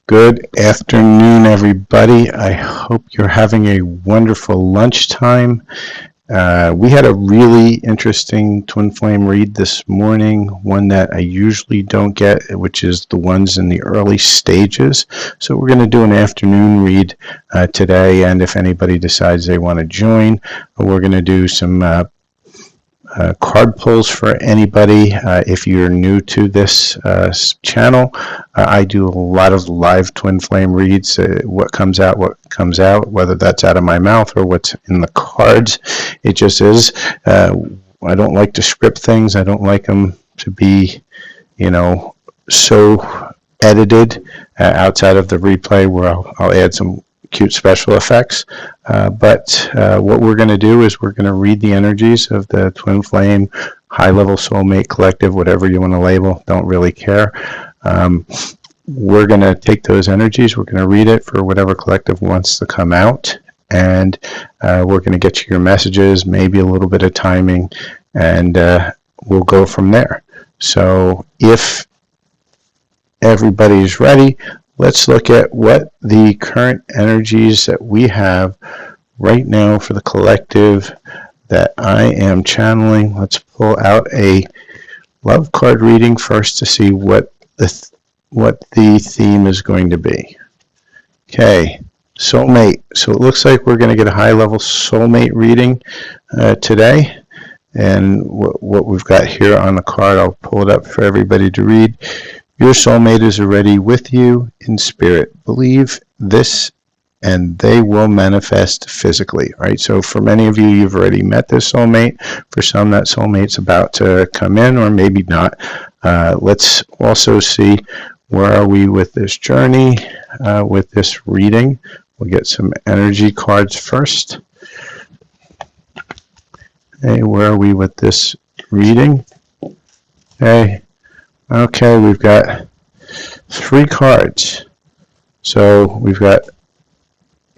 Good afternoon, everybody. I hope you're having a wonderful lunchtime. We had a really interesting twin flame read this morning, one that I usually don't get, which is the ones in the early stages. So we're going to do an afternoon read today, and if anybody decides they want to join, we're going to do some card pulls for anybody. If you're new to this channel, I do a lot of live twin flame reads. What comes out, whether that's out of my mouth or what's in the cards. It just is. I don't like to script things. I don't like them to be, so edited outside of the replay where I'll add some cute special effects, but what we're going to do is we're going to read the energies of the twin flame, high-level soulmate collective, whatever you want to label, don't really care. We're going to take those energies, we're going to read it for whatever collective wants to come out, and we're going to get you your messages, maybe a little bit of timing, and we'll go from there. So if everybody's ready, let's look at what the current energies that we have right now for the collective that I am channeling. Let's pull out a love card reading first to see what the theme is going to be. Okay, soulmate. So it looks like we're going to get a high-level soulmate reading today. And what we've got here on the card, I'll pull it up for everybody to read. Your soulmate is already with you in spirit. Believe this and they will manifest physically, right? So for many of you, you've already met this soulmate. For some, that soulmate's about to come in or maybe not. Let's also see where are we with this journey, with this reading. We'll get some energy cards first. Okay, where are we with this reading? Okay, we've got 3 cards. So we've got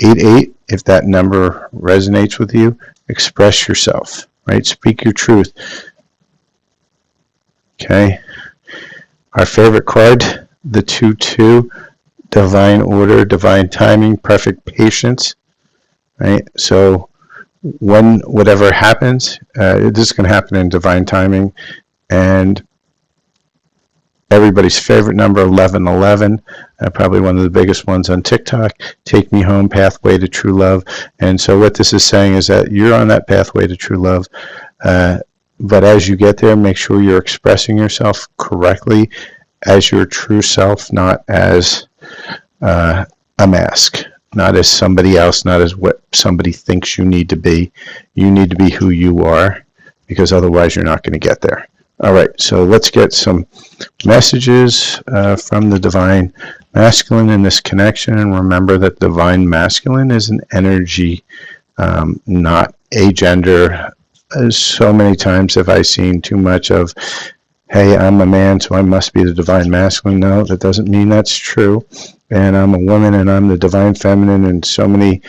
8-8. If that number resonates with you, express yourself, right? Speak your truth. Okay. Our favorite card, the 2-2, divine order, divine timing, perfect patience, right? So whatever happens, this is going to happen in divine timing, and everybody's favorite number, 1111, probably one of the biggest ones on TikTok, take me home, pathway to true love. And so what this is saying is that you're on that pathway to true love, but as you get there, make sure you're expressing yourself correctly as your true self, not as a mask, not as somebody else, not as what somebody thinks you need to be. You need to be who you are, because otherwise you're not going to get there. All right, so let's get some messages from the Divine Masculine in this connection. And remember that Divine Masculine is an energy, not a gender. So many times have I seen too much of, hey, I'm a man, so I must be the Divine Masculine. No, that doesn't mean that's true. And I'm a woman, and I'm the Divine Feminine, and so many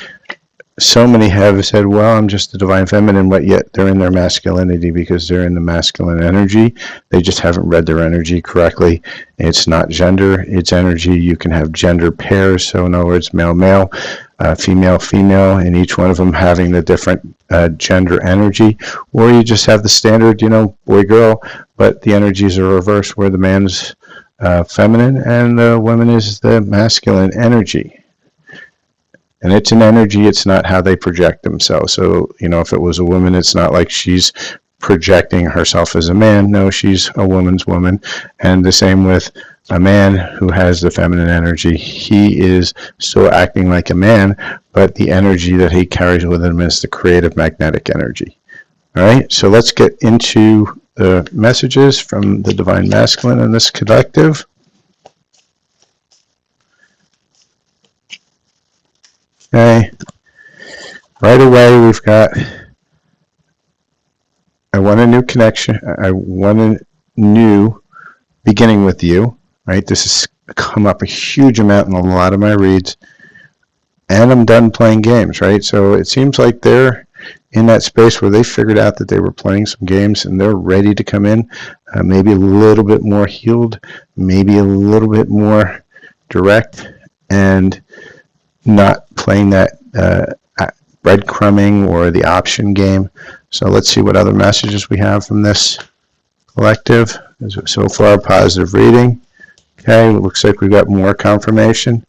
have said, well, I'm just the divine feminine, but yet they're in their masculinity because they're in the masculine energy. They just haven't read their energy correctly. It's not gender, it's energy. You can have gender pairs, so in other words, male, male, female, female, and each one of them having the different gender energy. Or you just have the standard, boy, girl, but the energies are reversed where the man's feminine and the woman is the masculine energy. And it's an energy, it's not how they project themselves. So, if it was a woman, it's not like she's projecting herself as a man. No, she's a woman's woman. And the same with a man who has the feminine energy. He is still acting like a man, but the energy that he carries with him is the creative magnetic energy. All right, so let's get into the messages from the Divine Masculine in this collective. Okay, right away we've got, I want a new connection, I want a new beginning with you, right? This has come up a huge amount in a lot of my reads, and I'm done playing games, right? So it seems like they're in that space where they figured out that they were playing some games and they're ready to come in, maybe a little bit more healed, maybe a little bit more direct, and not playing that breadcrumbing or the option game. So let's see what other messages we have from this collective. So far, positive reading. Okay, it looks like we got more confirmation.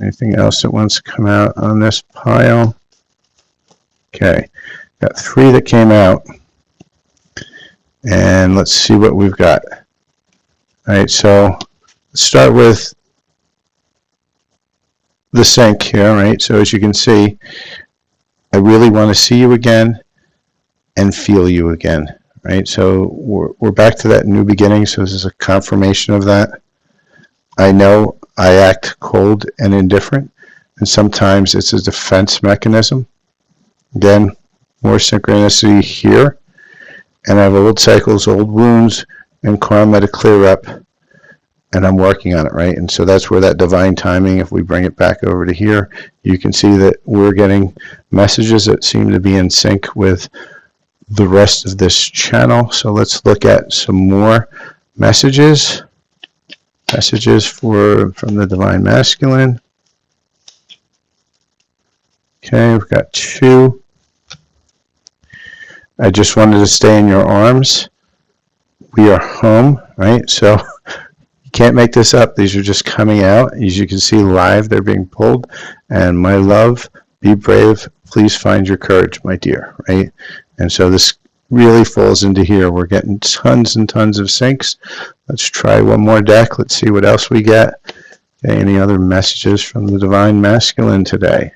Anything else that wants to come out on this pile? Okay, got 3 that came out. And let's see what we've got. All right, so let's start with the sync here, right? So as you can see, I really want to see you again and feel you again, right? So we're back to that new beginning, so this is a confirmation of that. I know I act cold and indifferent, and sometimes it's a defense mechanism. Again, more synchronicity here. And I have old cycles, old wounds, and karma to clear up, and I'm working on it, right? And so that's where that divine timing, if we bring it back over to here, you can see that we're getting messages that seem to be in sync with the rest of this channel. So let's look at some more messages. Messages from the Divine Masculine. Okay, we've got 2. I just wanted to stay in your arms. We are home, right? So you can't make this up. These are just coming out. As you can see live, they're being pulled. And my love, be brave. Please find your courage, my dear, right? And so this really falls into here. We're getting tons and tons of syncs. Let's try one more deck. Let's see what else we get. Okay, any other messages from the Divine Masculine today?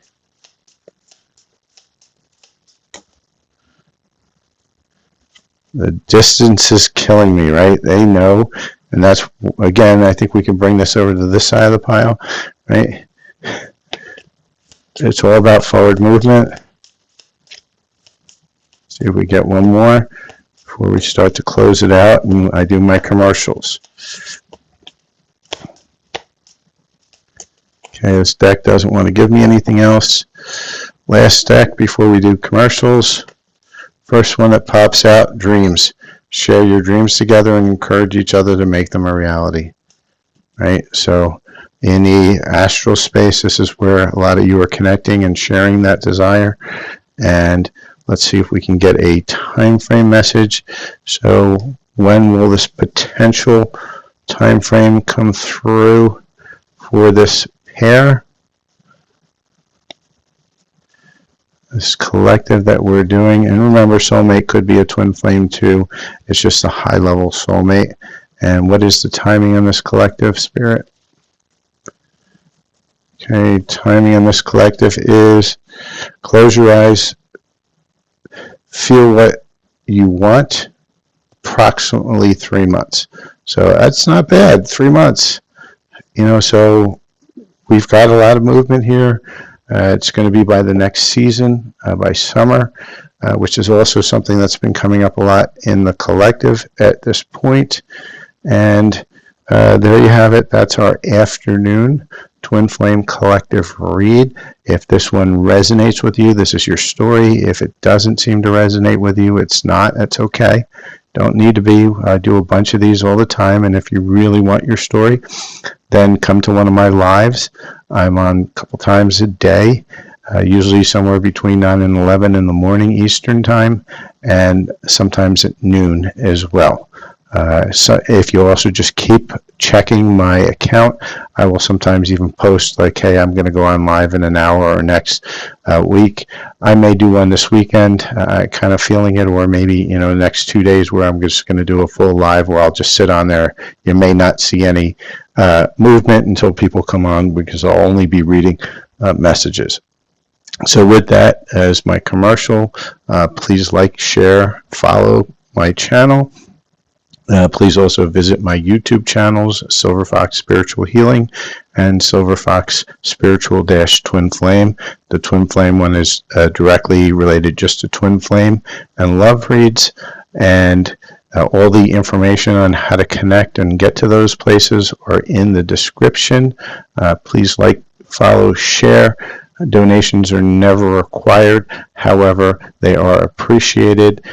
The distance is killing me, right? They know. And that's, again, I think we can bring this over to this side of the pile, right? It's all about forward movement. See if we get one more before we start to close it out and I do my commercials. Okay, this deck doesn't want to give me anything else. Last deck before we do commercials. First one that pops out, dreams. Share your dreams together and encourage each other to make them a reality. Right? So in the astral space, this is where a lot of you are connecting and sharing that desire. And let's see if we can get a time frame message. So when will this potential time frame come through for this pair? This collective that we're doing. And remember, soulmate could be a twin flame too. It's just a high level soulmate. And what is the timing on this collective, Spirit? Okay, timing on this collective is close your eyes, feel what you want, approximately 3 months. So that's not bad, 3 months. You know, so we've got a lot of movement here. It's going to be by the next season, by summer, which is also something that's been coming up a lot in the collective at this point. And there you have it. That's our afternoon Twin Flame Collective read. If this one resonates with you, this is your story. If it doesn't seem to resonate with you, it's not. That's okay. Don't need to be. I do a bunch of these all the time. And if you really want your story, then come to one of my lives. I'm on a couple times a day, usually somewhere between 9 and 11 in the morning Eastern time, and sometimes at noon as well. So if you also just keep checking my account, I will sometimes even post like, hey, I'm going to go on live in an hour or next week. I may do one this weekend, kind of feeling it, or maybe, you know, the next 2 days where I'm just going to do a full live where I'll just sit on there. You may not see any movement until people come on because I'll only be reading messages. So with that as my commercial, please like, share, follow my channel. Please also visit my YouTube channels, Silver Fox Spiritual Healing and Silver Fox Spiritual Twin Flame. The Twin Flame one is directly related just to Twin Flame and love reads, and all the information on how to connect and get to those places are in the description. Please like, follow, share. Donations are never required. However, they are appreciated.